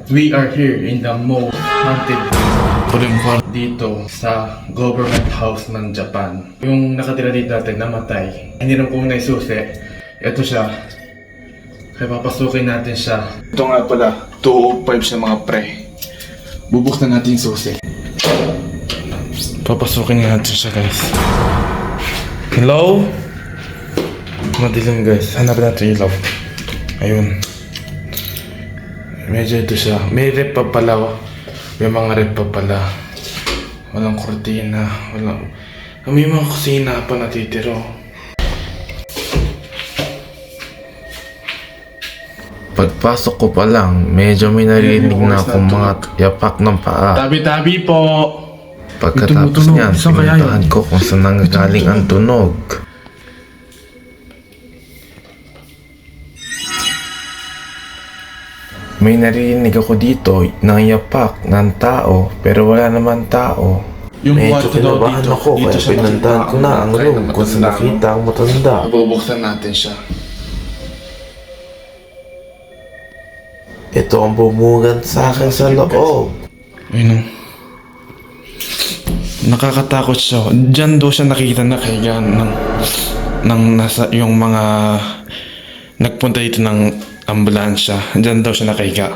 We are here in the most haunted part dito sa government house ng Japan. Yung nakatira dito natin namatay. Hindi naman kung naisusi. Ito siya. Kaya papasukin natin siya. Ito nga pala, 205 siya mga pre. Bubuksan natin yung susi. Papasukin natin siya guys. Hello? Madilim guys. Hanapin natin yung ilaw. Ayun. Medyo ito siya. May rep pa pala. May mga rep pa pala. Walang kortina. Walang... May mga kusina pa natitiro. Pagpasok ko pa lang, medyo may narinig na akong mga yapak ng paa. Tabi-tabi po! Pagkatapos niyan, pinuntahan ko kung saan nanggagaling ang tunog. May narinig ako dito ng yapak ng tao, pero wala naman tao. Medyo kinabahan ako kaya pinuntahan ko na ang room kung saan nakita ang matanda. Bubuksan natin siya. Ito ang bumugan sa akin sa loob. Ayun o. Nakakatakot siya. Diyan daw siya nakikita na kaya ng nasa yung mga nagpunta dito ng ambulansya. Diyan daw siya nakahiga.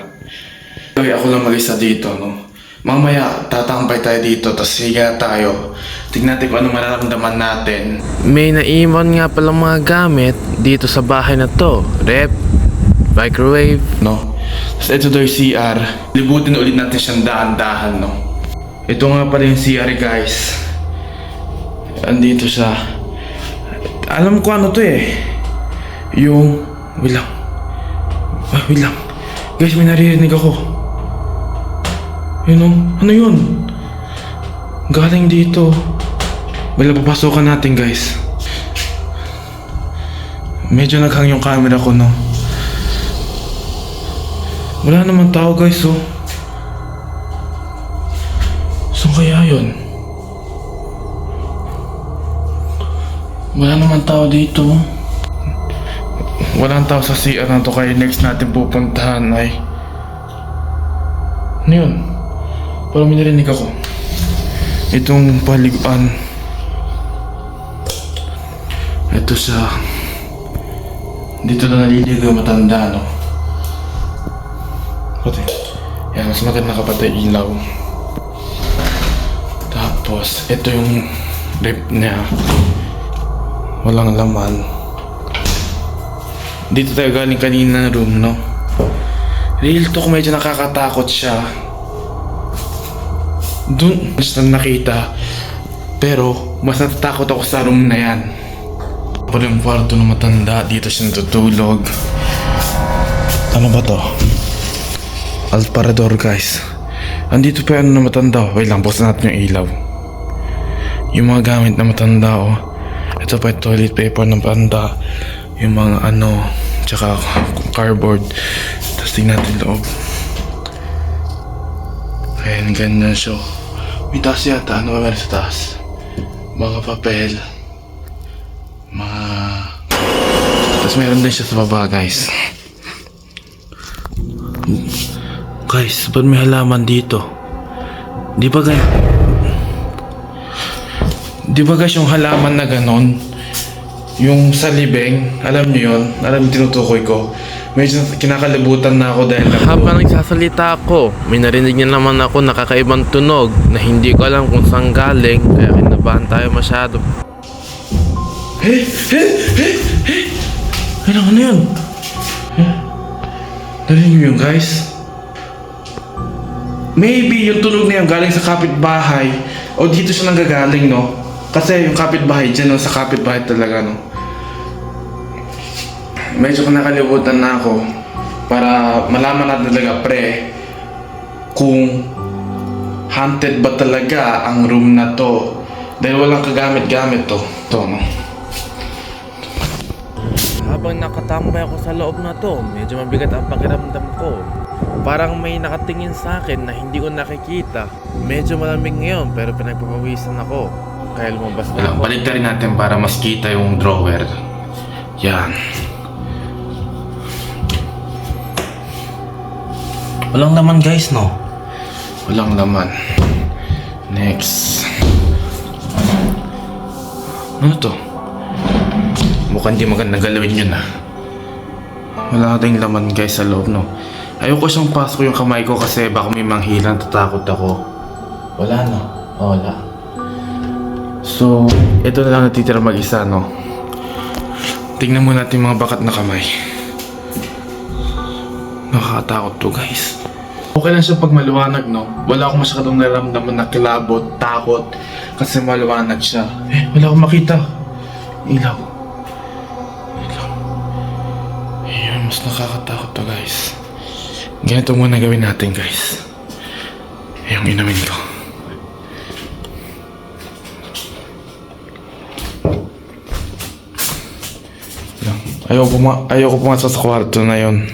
Okay, ako lang mag-isa dito, no? Mamaya, tatampay tayo dito, tapos higa tayo. Tignan natin kung ano mararamdaman natin. May naiwan nga palang mga gamit dito sa bahay na to. Rep, microwave. No? Tapos ito daw yung CR. Libutin ulit natin siyang dahan-dahan, no? Ito nga pala yung CR, guys. Andito siya. Alam ko ano to eh. Yung... Wait lang. Wait lang. Guys, may naririnig ako. Yun o. Ano yun? Galing dito. Wala, papasokan natin, guys. Medyo naghang yung camera ko, no? Wala naman tao, guys, oh. Saan kaya yun? Wala naman tao dito. Walang tao sa CR na to, kaya next natin pupuntahan ay... Ano yun? Parang may narinig ako. Itong paliguan. Ito siya. Dito na naliligo yung matanda, no? Pati. Yan, mas maganda kapatay ilaw. Tapos, ito yung rep niya. Walang laman. Dito tayo galing kanina na room, no? Real talk, medyo nakakatakot siya. Doon, mas na nakita. Pero, mas natatakot ako sa room na yan. Pala yung kwarto ng matanda. Dito siya natutulog. Ano ba to? Alparador, guys. Andito pa yung ano na matanda. Wait lang, buksan natin yung ilaw. Yung mga gamit na matanda, oh. Ito pa yung toilet paper ng matanda. Yung mga ano, tsaka cardboard. Tapos tingnan natin loob. Ayan, ganyan siya. May taas yata. Ano ba meron sa taas? Mga papel. Mga... Tapos meron din siya sa baba, guys. Guys, ba't may halaman dito? Di ba guys yung halaman na ganon? Yung sa libeng, alam niyo yun? Alam niyo tinutukoy ko? Medyo kinakalibutan na ako dahil Habang nagsasalita ako, may narinig niya naman ako nakakaibang tunog na hindi ko alam kung saan galing, kaya kinabahan tayo masyado. Hey! Ano yun? Narinig niyo yun, guys? Maybe yung tunog na yun galing sa kapitbahay o dito siya nanggagaling, no? Kasi yung kapitbahay dyan, no? Sa kapitbahay talaga, no? Medyo nakalimutan na ako para malaman natin talaga, pre, kung haunted ba talaga ang room na to. Dahil walang kagamit-gamit to. Ito, no? Habang nakatambay ako sa loob na to, medyo mabigat ang pakiramdam ko. Parang may nakatingin sa akin na hindi ko nakikita. Medyo malamig ngayon pero pinagpapawisan ako. Kaya lumabas na ako. Balik na rin natin para mas kita yung drawer. Yan. Walang laman guys, no? Walang laman. Next. Ano to? Mukhang di maganda galawin yun ah. Wala tayong laman guys sa loob, no? Ayoko siyang pasok yung kamay ko kasi baka may manghilang, tatakot ako. Wala no? Wala. So, ito na lang natitira mag-isa, no? Tingnan mo natin yung mga bakat na kamay. Nakakatakot to guys. Okay lang siya pag maliwanag, no? Wala akong masyadong naramdaman na kilabot, takot, kasi maliwanag siya. Wala akong makita. Ilaw. Ayun, mas nakakatakot to guys. Ganito muna gawin natin guys. Yung inumin ko. Ayoko pumasok sa kwarto na yun.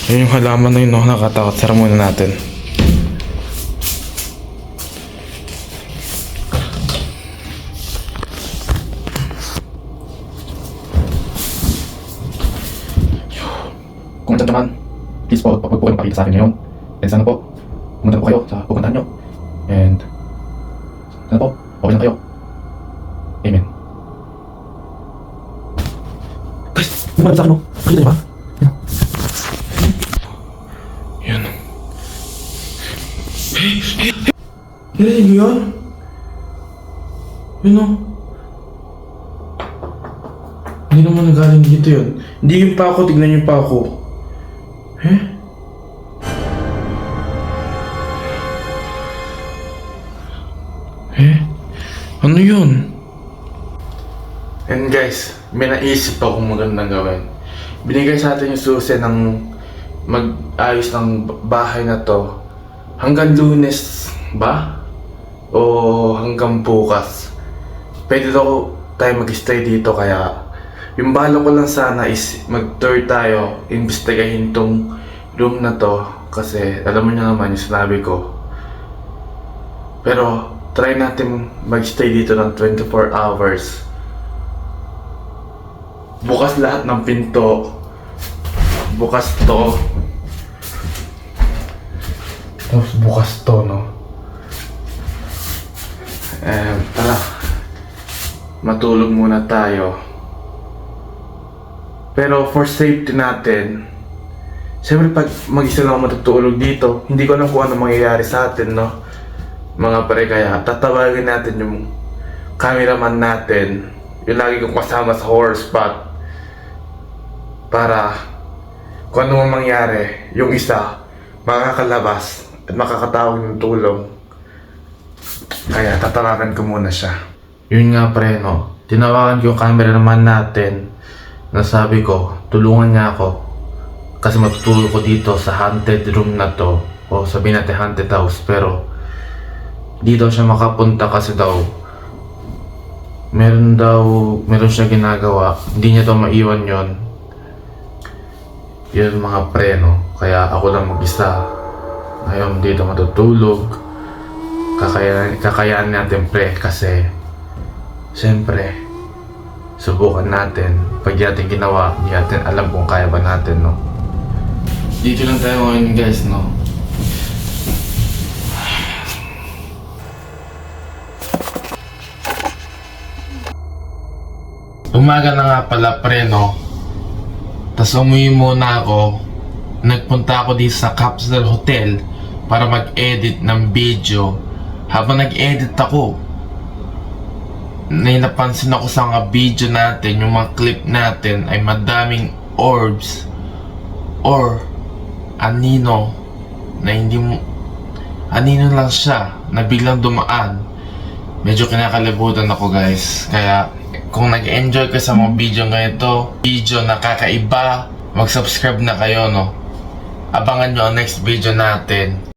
Ayun yung halaman na yun, no? Nakatakot. Sara muna natin. Kung nandiyan naman, please po, pag po kayo makita sa akin ngayon. And sana po, pumunta po kayo sa pupuntahan nyo. And sana po, okay lang kayo. Amen. Guys, yung mga sa akin, no? Nakita niyo ba? Yan. Narinig mo yun? Yun, no? Hindi naman nagaling dito yun. Hindi yung pako, tignan yung pako. Ano yun? And guys, may naisip akong magandang gawin. Binigay sa atin yung susi ng mag-ayos ng bahay na to hanggang Lunes ba? O hanggang bukas. Pwede daw tayo mag-stay dito kaya yung balo ko lang sana is mag-tour tayo, imbestigahin tong room na to kasi alam mo nyo naman yung sinabi ko. Pero try natin mag-stay dito ng 24 hours. Bukas lahat ng pinto. Bukas to. Tapos bukas to, no? Tara. Matulog muna tayo. Pero for safety natin, siyempre pag mag-isa lang ako matutulog dito, hindi ko alam kung ano mangyayari sa atin, no? Mga pare, kaya tatawagin natin yung cameraman natin, yung lagi kong kasama sa horror spot, para kung ano mang mangyari, yung isa makakalabas at makakatawag ng tulong. Kaya tatawagan ko muna siya. Yun nga pre, no? Tinawagan ko yung cameraman natin na sabi ko, tulungan niya ako kasi matutulog ko dito sa haunted room na to, o sabihin natin haunted house, pero di daw siya makapunta kasi daw meron siya ginagawa, hindi niya daw maiwan yun mga pre, no? Kaya ako lang mag-isa ngayon dito matutulog. Kakayanin natin pre kasi siyempre subukan natin. Pag di natin ginawa, di natin alam kung kaya ba natin, no? Dito lang tayo ngayon guys, no? Umaga na nga pala pre, no? Tas umuwi muna ako. Nagpunta ako dito sa Capsule Hotel para mag-edit ng video. Habang nag-edit ako, napansin ako sa mga video natin, yung mga clip natin ay madaming orbs or anino na hindi mo anino lang siya na biglang dumaan. Medyo kinakalibutan ako guys. Kaya kung nag-enjoy ka sa mga video ganito, video na kakaiba, mag-subscribe na kayo, no? Abangan nyo ang next video natin.